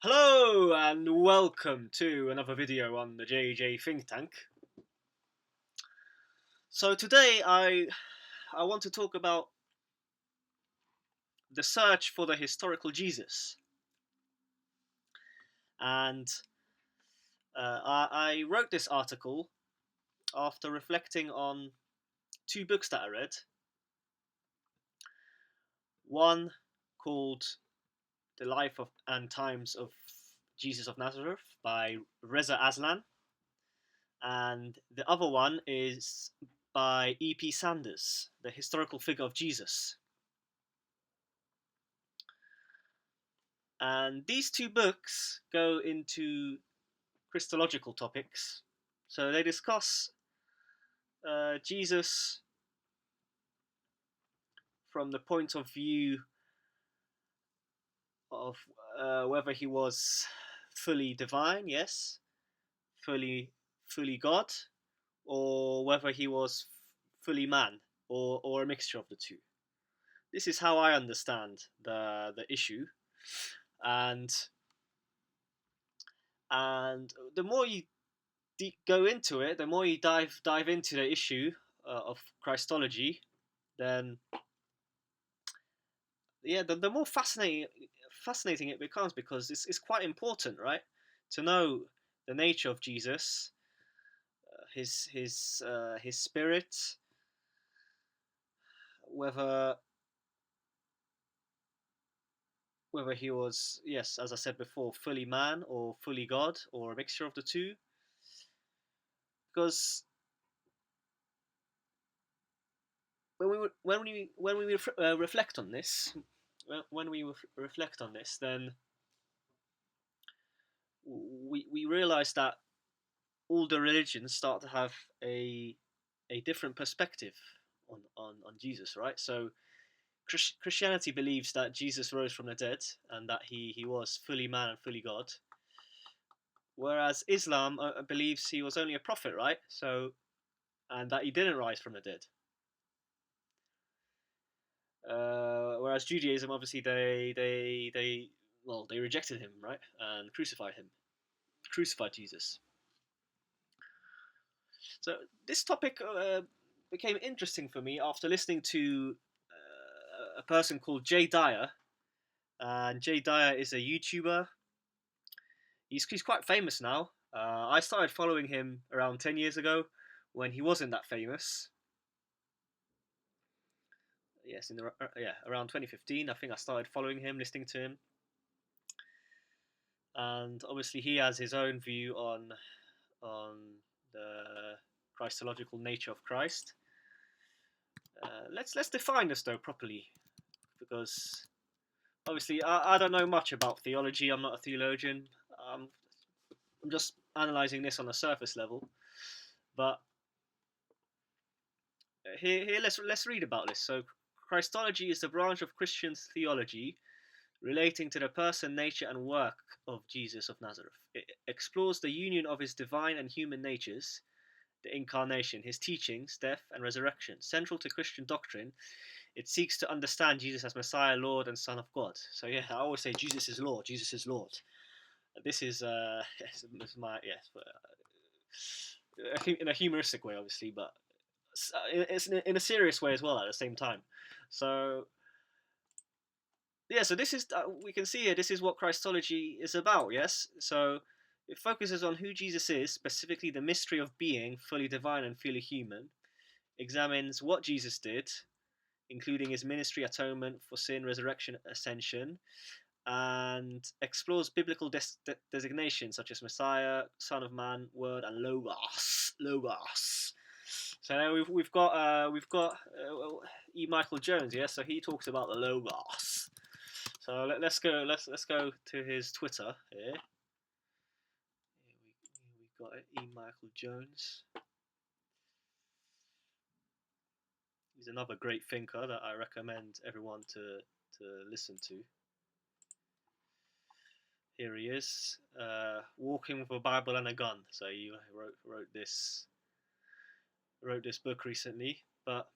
Hello and welcome to another video on the JJ Think Tank. So today I want to talk about the search for the historical Jesus. And I wrote this article after reflecting on two books that I read. One called The Life of and Times of Jesus of Nazareth by Reza Aslan, and the other one is by E.P. Sanders, The Historical Figure of Jesus. And these two books go into Christological topics. So they discuss Jesus from the point of view of whether he was fully divine, yes, fully God, or whether he was fully man, or a mixture of the two. This is how I understand the issue, and the more you go into it, the more you dive into the issue of Christology, then the more fascinating it becomes, because it's quite important, right, to know the nature of Jesus, his spirit, whether he was, yes, as I said before, fully man or fully God, or a mixture of the two. Because when we reflect on this, then we realize that all the religions start to have a different perspective on Jesus, right? So Christianity believes that Jesus rose from the dead and that he was fully man and fully God, whereas Islam believes he was only a prophet, right? So, and that he didn't rise from the dead. Whereas Judaism, obviously, they rejected him, right, and crucified Jesus. So this topic became interesting for me after listening to a person called Jay Dyer, and Jay Dyer is a YouTuber. He's quite famous now. I started following him around 10 years ago when he wasn't that famous. Yes, around 2015, I think I started following him, listening to him. And obviously he has his own view on the Christological nature of Christ. Let's define this though properly, because obviously I don't know much about theology. I'm not a theologian. I'm just analysing this on a surface level. But here let's read about this. So Christology is the branch of Christian theology relating to the person, nature, and work of Jesus of Nazareth. It explores the union of his divine and human natures, the incarnation, his teachings, death, and resurrection. Central to Christian doctrine, it seeks to understand Jesus as Messiah, Lord, and Son of God. So yeah, I always say Jesus is Lord. Jesus is Lord. This is I think in a humoristic way, obviously, but it's in a serious way as well at the same time. So yeah, so this is we can see here. This is what Christology is about. Yes, so it focuses on who Jesus is, specifically the mystery of being fully divine and fully human. Examines what Jesus did, including his ministry, atonement for sin, resurrection, ascension, and explores biblical designations such as Messiah, Son of Man, Word, and Logos. So we've got E. Michael Jones, yeah. So he talks about the Logos. So let's go to his Twitter here. We've got E. Michael Jones. He's another great thinker that I recommend everyone to listen to. Here he is, walking with a Bible and a gun. So he wrote this book recently, but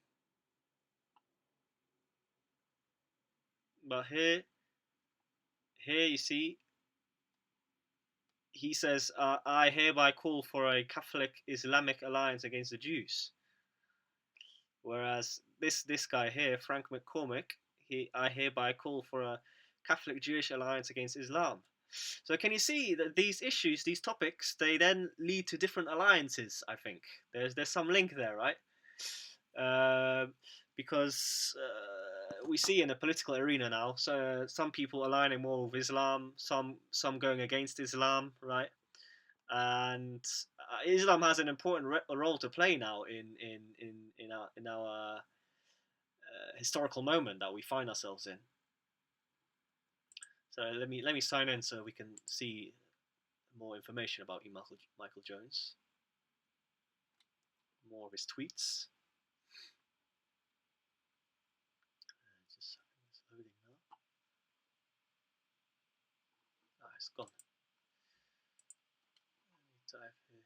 here you see he says, "I hereby call for a Catholic-Islamic alliance against the Jews." Whereas this guy here, Frank McCormick, I hereby call for a Catholic-Jewish alliance against Islam. So can you see that these issues, these topics, they then lead to different alliances? I think there's some link there, right? Uh, because we see in the political arena now, so some people aligning more with Islam, some going against Islam, right? And Islam has an important role to play now in our historical moment that we find ourselves in. So let me sign in so we can see more information about Michael Jones, more of his tweets. Just it's loading now. Ah, it's gone. Let me type here.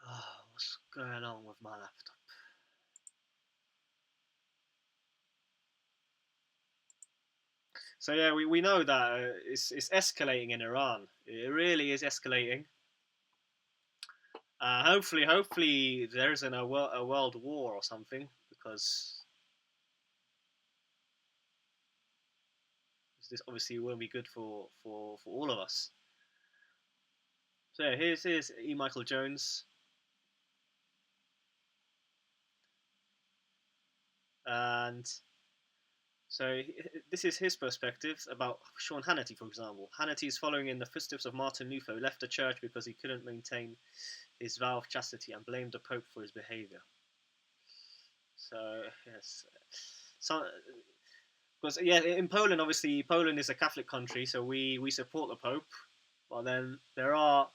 Oh, what's going on with my laptop? So yeah, we know that it's escalating in Iran. It really is escalating. Hopefully there isn't a world war or something, because this obviously won't be good for all of us. So yeah, here's E. Michael Jones, and so this is his perspective about Sean Hannity, for example. Hannity is following in the footsteps of Martin Luther, who left the church because he couldn't maintain his vow of chastity and blamed the Pope for his behavior. So yes, so because yeah, in Poland, obviously Poland is a Catholic country, so we support the Pope. But then there are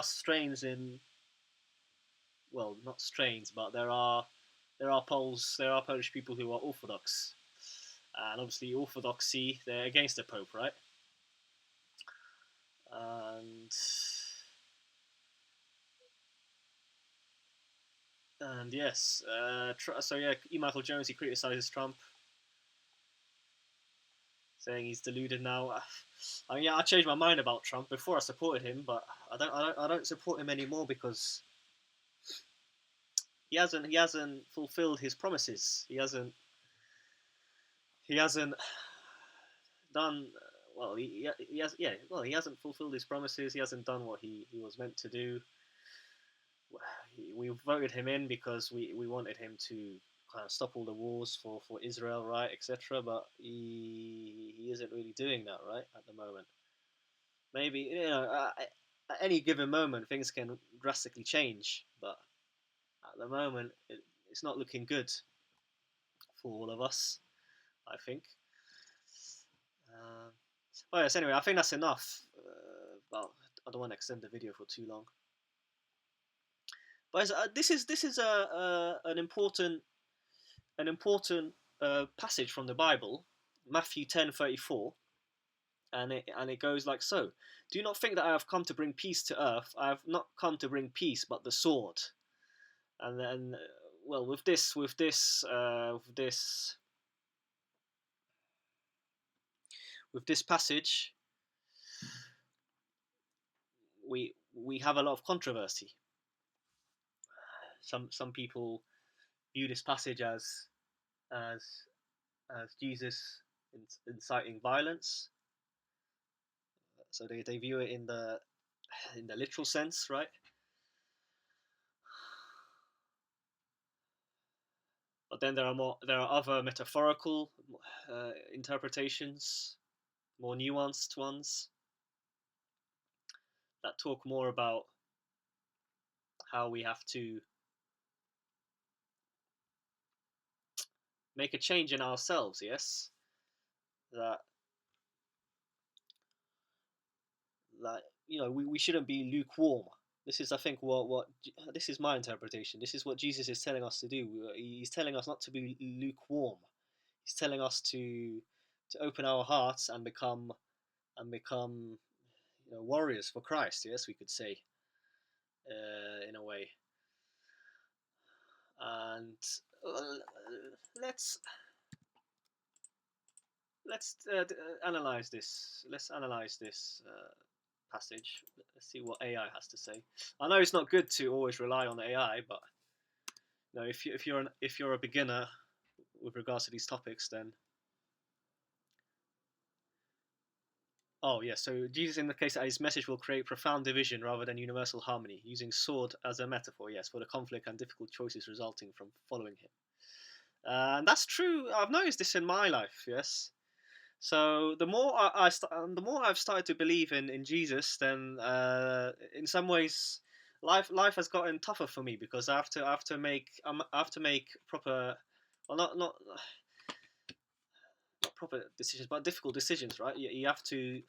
strains in, well, not strains, but there are Polish people who are Orthodox, and obviously Orthodoxy, they're against the Pope, right? And yes, so yeah, E. Michael Jones, he criticizes Trump, saying he's deluded now. I mean, yeah, I changed my mind about Trump. Before I supported him, but I don't support him anymore because he hasn't fulfilled his promises. He hasn't done well. He has, yeah, well, he hasn't fulfilled his promises. He hasn't done what he was meant to do. We voted him in because we wanted him to kind of stop all the wars for Israel, right, etc. But he isn't really doing that, right, at the moment. Maybe at any given moment things can drastically change, but at the moment it's not looking good for all of us, I think. Well, yes. Anyway, I think that's enough. Well, I don't want to extend the video for too long. But this is an important passage from the Bible, Matthew 10:34, and it goes like so: "Do not think that I have come to bring peace to earth. I have not come to bring peace, but the sword." And then, well, with this passage, we have a lot of controversy. Some people view this passage as Jesus inciting violence. So they view it in the literal sense, right? But then there are other metaphorical interpretations, more nuanced ones, that talk more about how we have to make a change in ourselves. Yes, that we shouldn't be lukewarm. This is, I think, what this is my interpretation. This is what Jesus is telling us to do. He's telling us not to be lukewarm. He's telling us to open our hearts and become warriors for Christ. Yes, we could say, in a way. And let's analyze this. Let's analyze this passage. Let's see what AI has to say. I know it's not good to always rely on AI, but if you're a beginner with regards to these topics, then so Jesus indicates that his message will create profound division rather than universal harmony, using sword as a metaphor, yes, for the conflict and difficult choices resulting from following him. And that's true. I've noticed this in my life, yes. So the more the more I've started to believe in Jesus, then in some ways life has gotten tougher for me, because I have to make proper, well, not proper decisions, but difficult decisions, right? You have to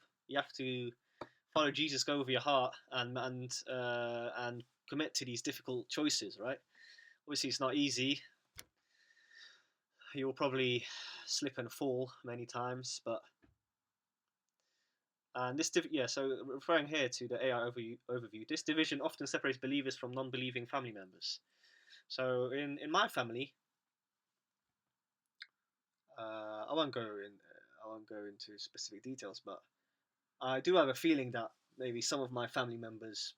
follow Jesus, go with your heart, and commit to these difficult choices, right? Obviously, it's not easy. You'll probably slip and fall many times, but so referring here to the AI overview, this division often separates believers from non-believing family members. So in my family, I won't go into specific details, but I do have a feeling that maybe some of my family members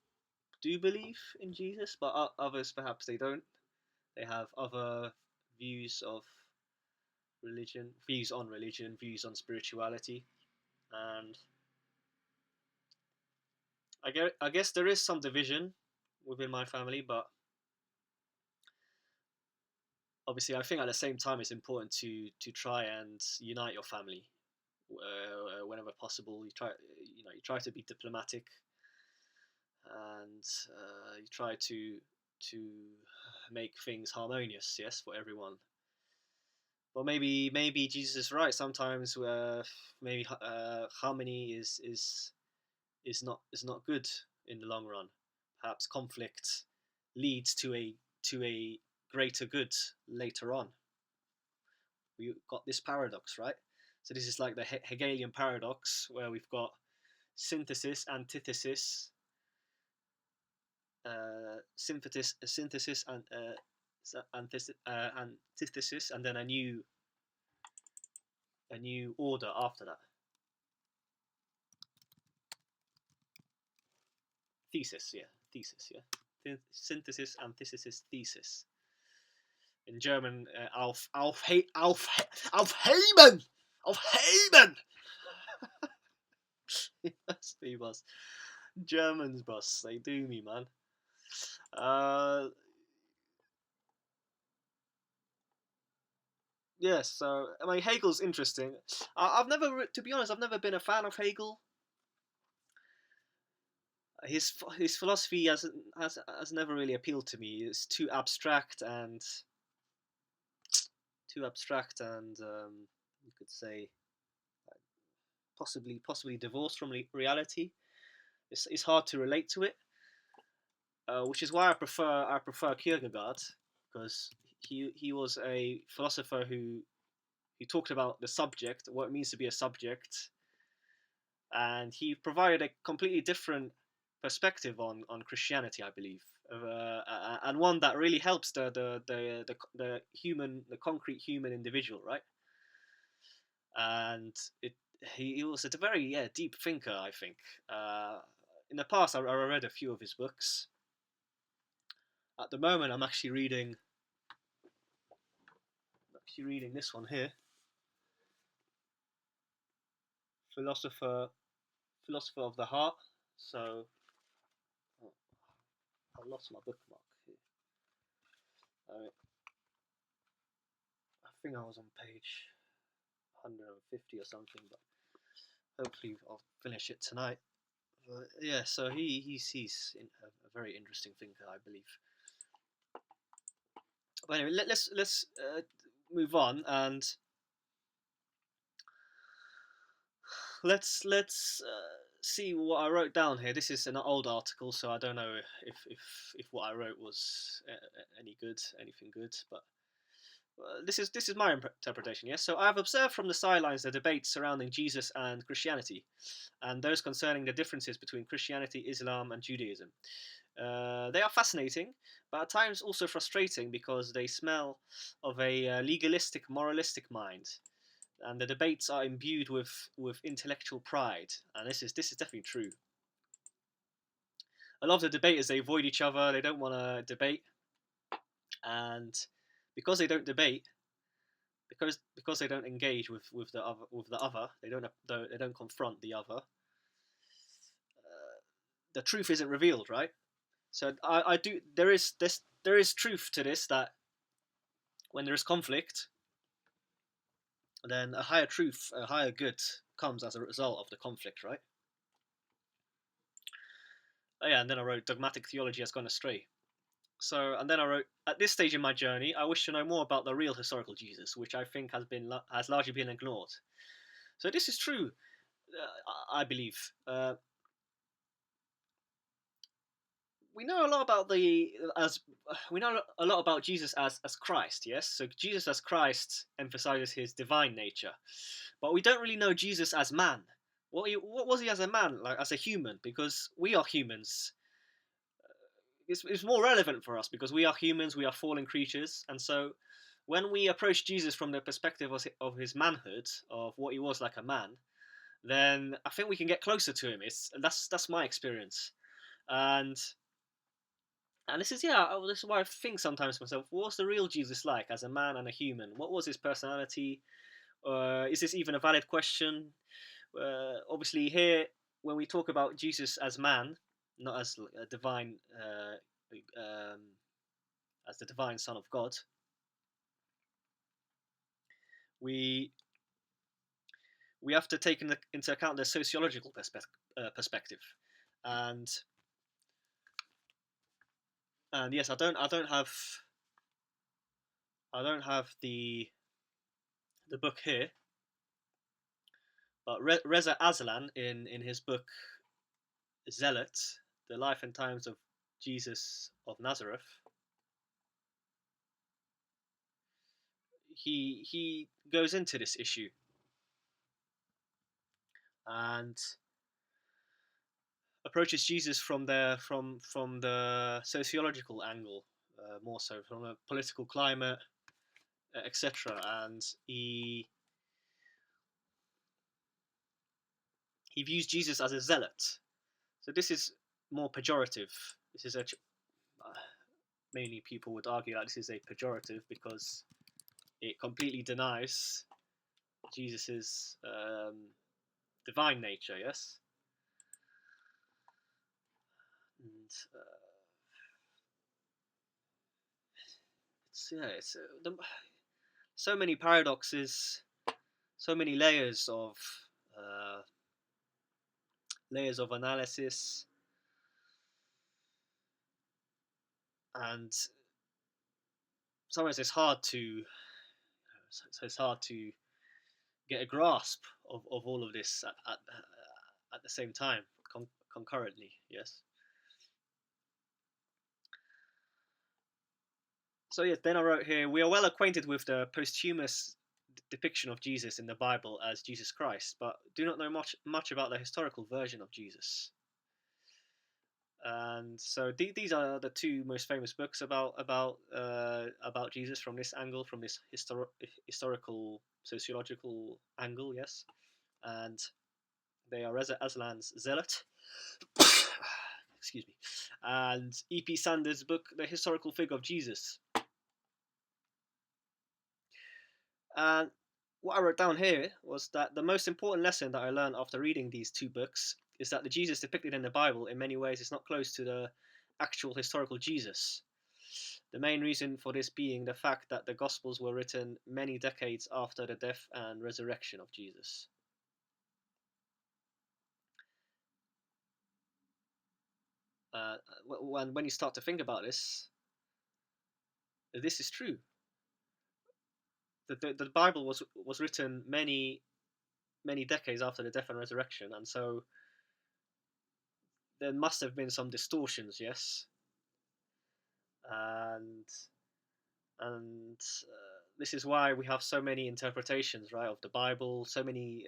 do believe in Jesus, but others perhaps they don't. They have other views of religion, views on spirituality, and I guess there is some division within my family, but obviously, I think at the same time it's important to try and unite your family whenever possible. You try to be diplomatic, and you try to make things harmonious, yes, for everyone. But maybe Jesus is right. Sometimes maybe harmony is not good in the long run. Perhaps conflict leads to a greater good later on. We got this paradox, right? So this is like the Hegelian paradox, where we've got synthesis, antithesis, synthesis, and antithesis, and then a new order after that. Thesis, yeah. Synthesis, antithesis, thesis. In German, Aufheben! Aufheben! Yes, the boss. Germans, boss. They do me, man. Yes, so I mean Hegel's interesting. I've never, to be honest, I've never been a fan of Hegel. His philosophy has never really appealed to me. It's too abstract and you could say possibly divorced from reality. It's hard to relate to it, which is why I prefer Kierkegaard, because he was a philosopher who talked about the subject, what it means to be a subject, and he provided a completely different perspective on Christianity, I believe, and one that really helps the concrete human individual, right? And he was a very deep thinker, I think. In the past, I read a few of his books. At the moment, I'm actually reading this one here, philosopher of the heart. So I lost my bookmark here. I think I was on page 150 or something, but hopefully I'll finish it tonight. But yeah, so he's a very interesting thinker, I believe. But anyway, let's move on, and let's see what I wrote down here. This is an old article, so I don't know if what I wrote was anything good, but This is my interpretation. Yes, so I have observed from the sidelines the debates surrounding Jesus and Christianity, and those concerning the differences between Christianity, Islam, and Judaism. They are fascinating, but at times also frustrating because they smell of a legalistic, moralistic mind, and the debates are imbued with intellectual pride, and this is definitely true. A lot of the debaters, they avoid each other, they don't want to debate, and because they don't debate, because they don't engage with the other, they don't confront the other. The truth isn't revealed, right? So I do there is truth to this, that when there is conflict, then a higher truth, a higher good comes as a result of the conflict, right? Oh yeah, and then I wrote dogmatic theology has gone astray. So, and then I wrote, at this stage in my journey, I wish to know more about the real historical Jesus, which I think has largely been ignored. So this is true, I believe. We know a lot about we know a lot about Jesus as Christ, yes. So Jesus as Christ emphasizes his divine nature, but we don't really know Jesus as man. What was he as a man, like as a human? Because we are humans. It's more relevant for us because we are humans, we are fallen creatures, and so when we approach Jesus from the perspective of his manhood, of what he was like a man, then I think we can get closer to him. That's my experience, and this is this is why I think sometimes to myself, what's the real Jesus like as a man and a human? What was his personality? Is this even a valid question? Obviously, here when we talk about Jesus as man, not as a divine, as the divine Son of God, we have to take into account the sociological perspective, and yes, I don't have the book here, but Reza Aslan in his book Zealot, the life and times of Jesus of Nazareth, he goes into this issue and approaches Jesus from the sociological angle, more so from a political climate, etc. And he views Jesus as a zealot. So this is more pejorative. This is mainly people would argue that this is a pejorative because it completely denies Jesus's divine nature. Yes, and so many paradoxes, so many uh, layers of analysis, and sometimes it's hard to get a grasp of all of this at the same time, concurrently. Yes. So yes, then I wrote here, we are well acquainted with the posthumous depiction of Jesus in the Bible as Jesus Christ, but do not know much about the historical version of Jesus. And so these are the two most famous books about Jesus from this angle, from this historical sociological angle. Yes, and they are Reza Aslan's Zealot, excuse me, and E.P. Sanders' book, The Historical Figure of Jesus. And what I wrote down here was that the most important lesson that I learned after reading these two books is that the Jesus depicted in the Bible in many ways is not close to the actual historical Jesus. The main reason for this being the fact that the Gospels were written many decades after the death and resurrection of Jesus. When you start to think about this is true. The Bible was written many decades after the death and resurrection, and so there must have been some distortions, yes, and this is why we have so many interpretations, right, of the Bible, so many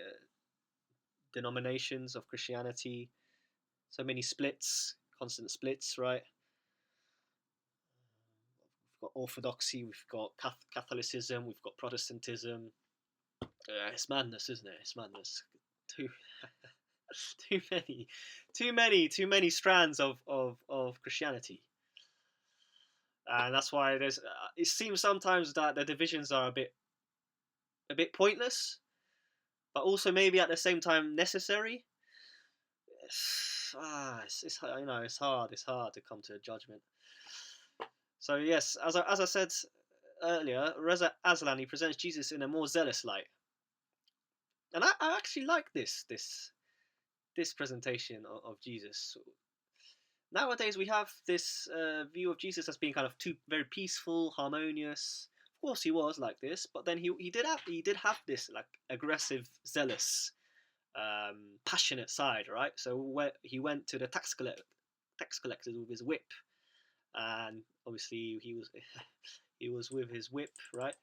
denominations of Christianity, so many splits, constant splits, right? We've got Orthodoxy, we've got Catholicism, we've got Protestantism. It's madness, isn't it? It's madness. Too, too many strands of Christianity, and that's why there's. It seems sometimes that the divisions are a bit pointless, but also maybe at the same time necessary. It's you know it's hard to come to a judgment. So yes, as I said earlier, Reza Aslan, he presents Jesus in a more zealous light, and I actually like this presentation of Jesus. Nowadays we have this view of Jesus as being kind of very peaceful, harmonious. Of course he was like this, but then he did have this like aggressive, zealous, passionate side, right? So where he went to the tax collectors with his whip, and obviously he was he was with his whip, right?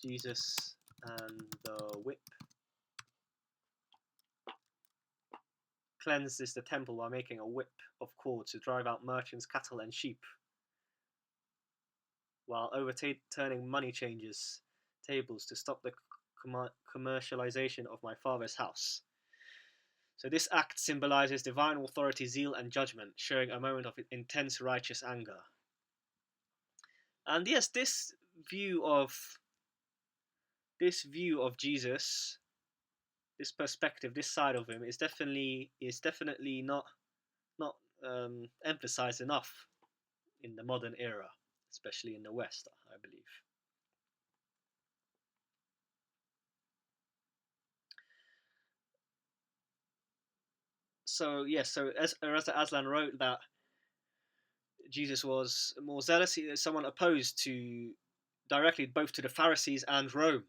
Jesus and the whip cleanses the temple by making a whip of cords to drive out merchants, cattle, and sheep, while overturning money changers' tables to stop the commercialization of my father's house. So this act symbolizes divine authority, zeal, and judgment, showing a moment of intense righteous anger. And yes, this view of Jesus, this perspective, this side of him is definitely not emphasized enough in the modern era, especially in the West, I believe. So yes, so as Reza Aslan wrote that Jesus was more zealous, he is someone opposed to directly both to the Pharisees and Rome.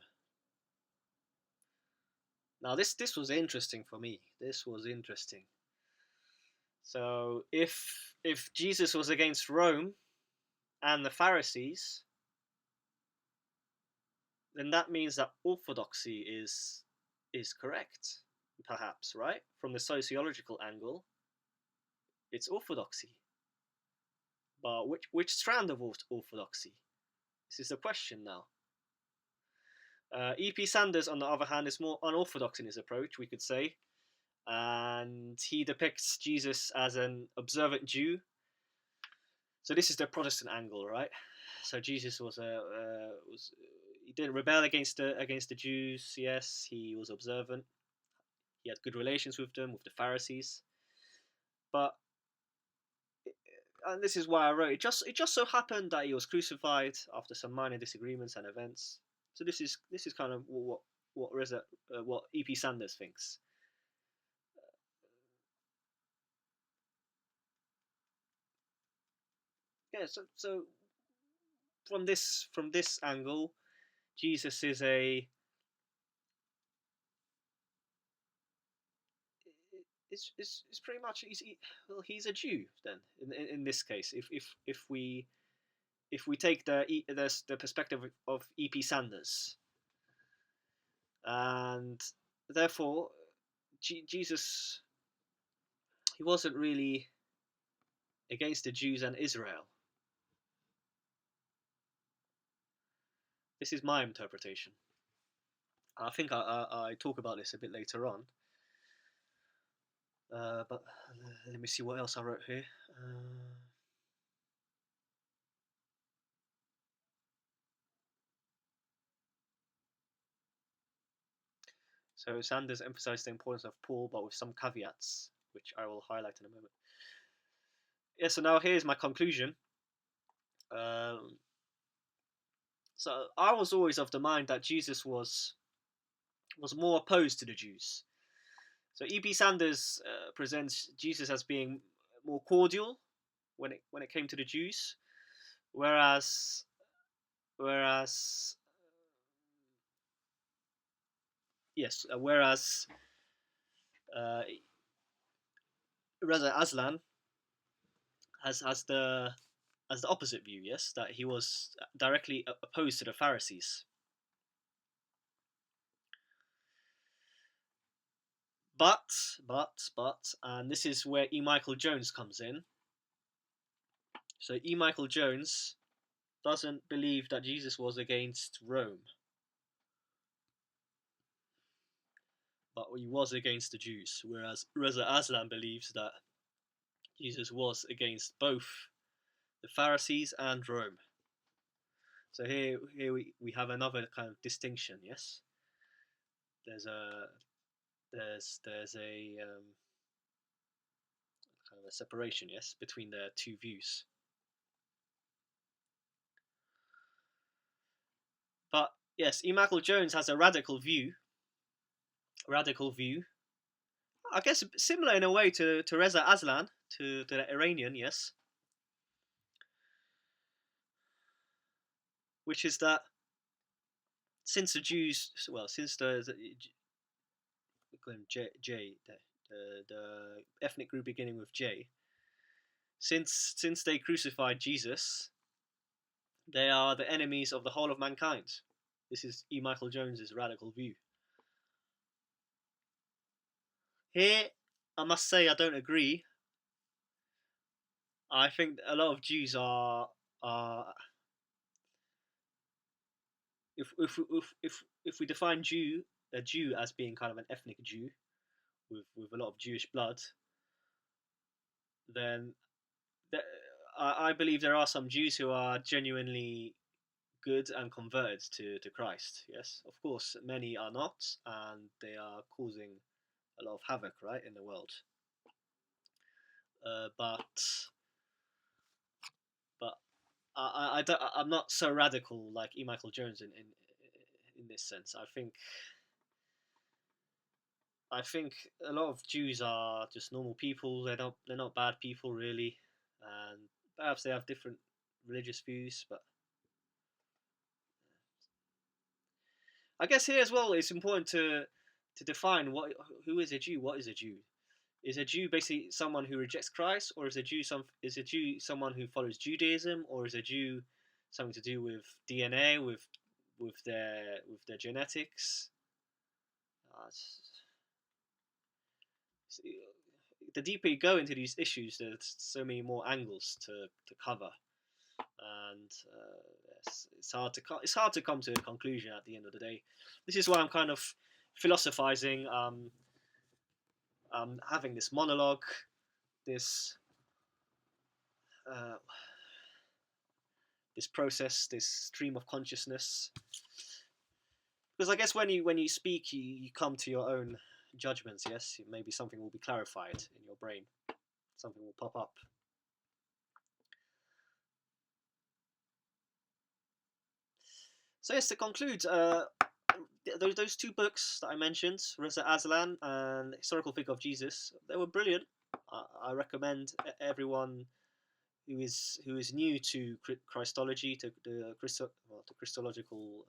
Now this was interesting for me. This was interesting. So if Jesus was against Rome and the Pharisees, then that means that orthodoxy is correct, perhaps, right? From the sociological angle, it's orthodoxy. But which strand of orthodoxy? This is the question now. E.P. Sanders, on the other hand, is more unorthodox in his approach, we could say, and he depicts Jesus as an observant Jew. So this is the Protestant angle, right? So Jesus was he didn't rebel against the Jews. Yes, he was observant. He had good relations with them, with the Pharisees. But and this is why I wrote it just so happened that he was crucified after some minor disagreements and events. So this is kind of what E.P. Sanders thinks. Yeah, so from this angle, Jesus is a it's pretty much he's a Jew then in this case if we take the perspective of E.P. Sanders, and therefore Jesus, he wasn't really against the Jews and Israel. This is my interpretation. I think I talk about this a bit later on. But let me see what else I wrote here. So Sanders emphasized the importance of Paul, but with some caveats, which I will highlight in a moment. Yeah, so now here's my conclusion. So I was always of the mind that Jesus was more opposed to the Jews. So E.P. Sanders presents Jesus as being more cordial when it came to the Jews, whereas whereas uh, Reza Aslan has the as the opposite view, yes, that he was directly opposed to the Pharisees. But, and this is where E. Michael Jones comes in. So E. Michael Jones doesn't believe that Jesus was against Rome, but he was against the Jews, whereas Reza Aslan believes that Jesus was against both the Pharisees and Rome. So here we have another kind of distinction, yes? There's a kind of a separation, yes, between the two views. But yes, E. Michael Jones has a radical view. I guess similar in a way to Reza Aslan, to the Iranian, yes. Which is that since the Jews, well, since the ethnic group beginning with J, since they crucified Jesus, they are the enemies of the whole of mankind. This is E. Michael Jones's radical view. Here, I must say I don't agree. I think a lot of Jews are if we define a Jew as being kind of an ethnic Jew with a lot of Jewish blood, then I believe there are some Jews who are genuinely good and converted to Christ. Yes, of course, many are not, and they are causing a lot of havoc, right, in the world. But I'm not so radical like E. Michael Jones in this sense. I think a lot of Jews are just normal people. They're not bad people really, and perhaps they have different religious views. But I guess here as well, it's important to define who is a Jew. What is a Jew? Is a Jew basically someone who rejects Christ, or is a Jew someone who follows Judaism, or is a Jew something to do with DNA, with their genetics? The deeper you go into these issues, there's so many more angles to cover, and it's hard to come to a conclusion at the end of the day. This is why I'm kind of philosophizing, having this monologue, this uh, this process, this stream of consciousness. Because I guess when you speak, you come to your own judgments. Yes, maybe something will be clarified in your brain, something will pop up. So yes, to conclude, those two books that I mentioned, Reza Aslan and Historical Figure of Jesus, they were brilliant. I recommend everyone who is new to Christology, to Christological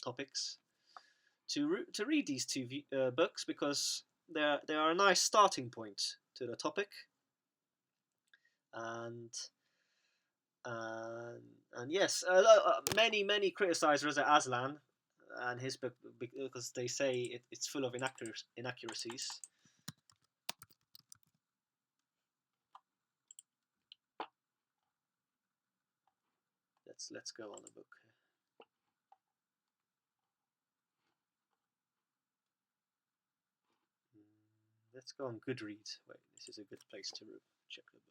topics, to read these two books, because they are a nice starting point to the topic, and yes, many criticize Reza Aslan and his book because they say it's full of inaccuracies. Let's go on the book. Let's go on Goodreads. Wait, this is a good place to check the book.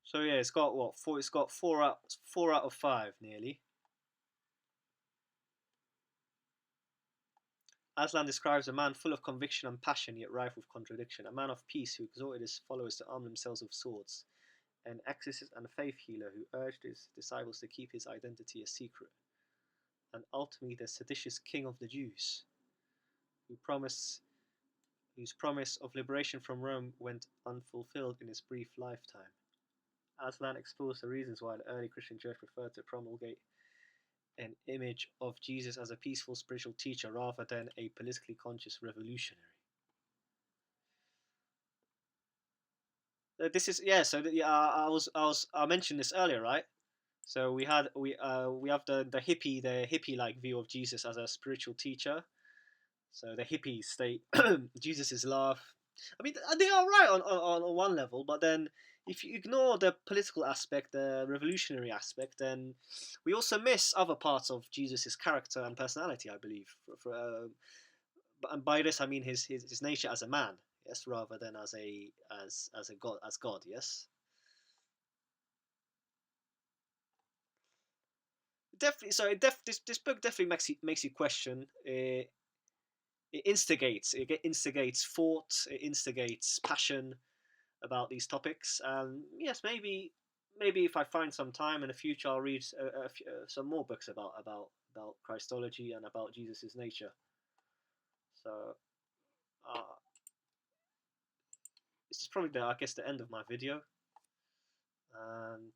So yeah, it's got what? It's got 4 out of 5 nearly. Aslan describes a man full of conviction and passion, yet rife with contradiction. A man of peace who exhorted his followers to arm themselves with swords. An exorcist and faith healer who urged his disciples to keep his identity a secret. And ultimately the seditious king of the Jews, whose promise of liberation from Rome went unfulfilled in his brief lifetime. Aslan explores the reasons why the early Christian church preferred to promulgate an image of Jesus as a peaceful spiritual teacher rather than a politically conscious revolutionary. This is So I mentioned this earlier, right? So we have the hippie like view of Jesus as a spiritual teacher. So the hippies state Jesus is love. I mean, they are right on one level, but then if you ignore the political aspect, the revolutionary aspect, then we also miss other parts of Jesus's character and personality, I believe. And by this I mean his nature as a man, yes, rather than as a God, yes. Definitely. So this book definitely makes you question. It instigates thought. It instigates passion about these topics. And yes, maybe if I find some time in the future, I'll read some more books about Christology and about Jesus's nature. So this is probably I guess the end of my video. And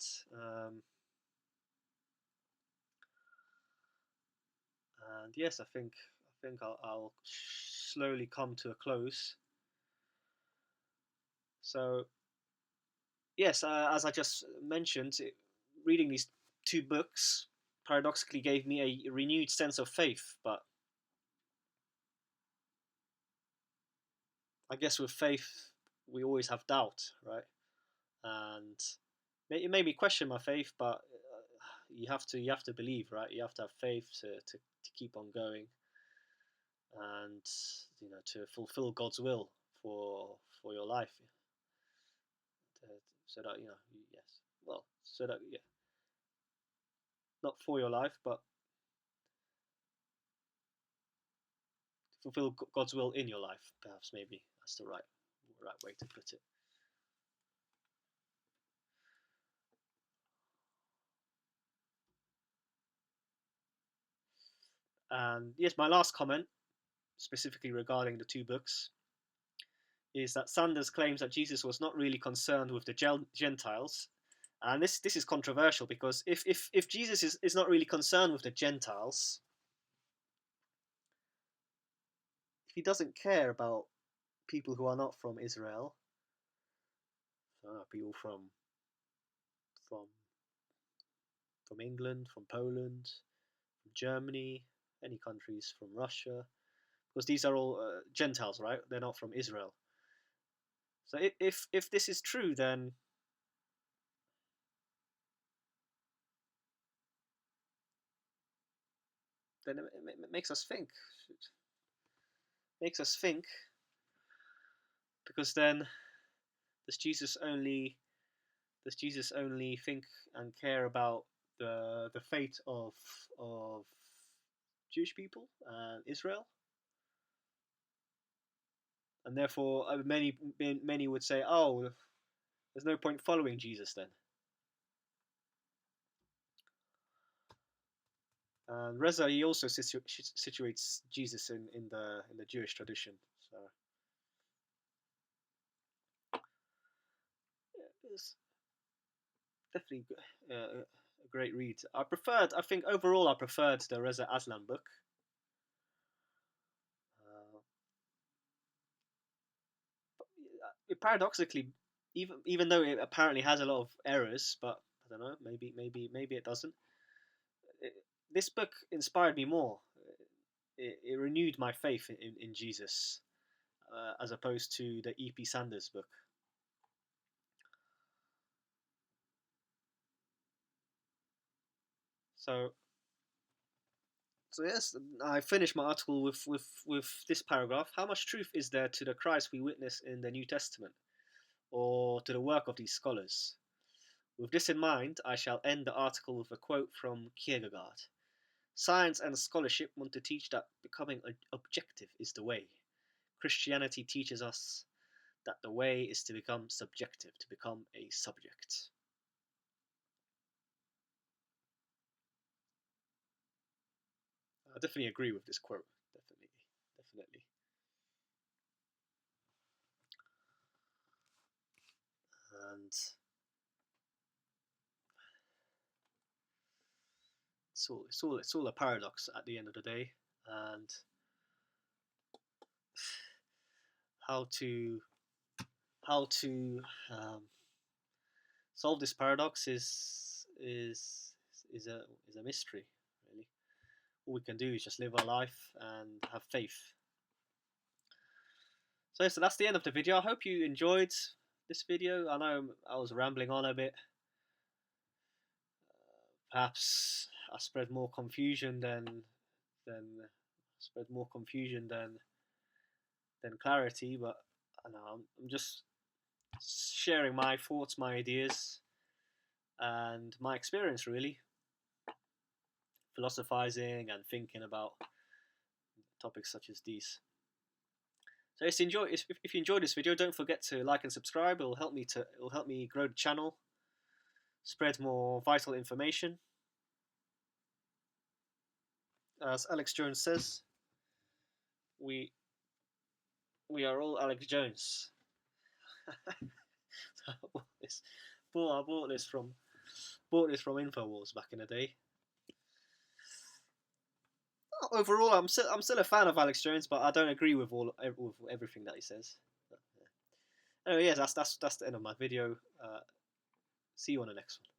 yes, I think I'll slowly come to a close. So yes, as I just mentioned, reading these two books paradoxically gave me a renewed sense of faith. But I guess with faith, we always have doubt, right? And it made me question my faith, but you have to believe, right? You have to have faith to keep on going, and to fulfill God's will for your life. So that yes, well, so that not for your life, but fulfill God's will in your life. Perhaps maybe that's the right way to put it. And yes, my last comment, specifically regarding the two books, is that Sanders claims that Jesus was not really concerned with the Gentiles. And this is controversial, because if Jesus is not really concerned with the Gentiles, if he doesn't care about people who are not from Israel, people from from England, from Poland, from Germany, any countries, from Russia, because these are all Gentiles, right? They're not from Israel. So if this is true, then it makes us think. Makes us think, because then does Jesus only think and care about the fate of Jewish people and Israel? And therefore, many would say, oh, there's no point following Jesus then. And Reza, he also situates Jesus in the Jewish tradition. So it's definitely a great read. I think overall I preferred the Reza Aslan book. Paradoxically, even though it apparently has a lot of errors, but I don't know, maybe it doesn't. This book inspired me more. It renewed my faith in Jesus, as opposed to the E.P. Sanders book. So yes, I finished my article with this paragraph. How much truth is there to the Christ we witness in the New Testament, or to the work of these scholars? With this in mind, I shall end the article with a quote from Kierkegaard. Science and scholarship want to teach that becoming objective is the way. Christianity teaches us that the way is to become subjective, to become a subject. I definitely agree with this quote. Definitely. And it's all a paradox at the end of the day, and how to um, solve this paradox is a mystery, really. All we can do is just live our life and have faith. So that's the end of the video. I hope you enjoyed this video. I know I was rambling on a bit. Perhaps I spread more confusion than clarity, but I know I'm just sharing my thoughts, my ideas, and my experience, really, philosophizing and thinking about topics such as these. So if you enjoyed this video, don't forget to like and subscribe. It will help me grow the channel, spread more vital information. As Alex Jones says, we are all Alex Jones. I bought this from Infowars back in the day. Overall, I'm still a fan of Alex Jones, but I don't agree with everything that he says. But, yeah. Anyway, yes, that's the end of my video. See you on the next one.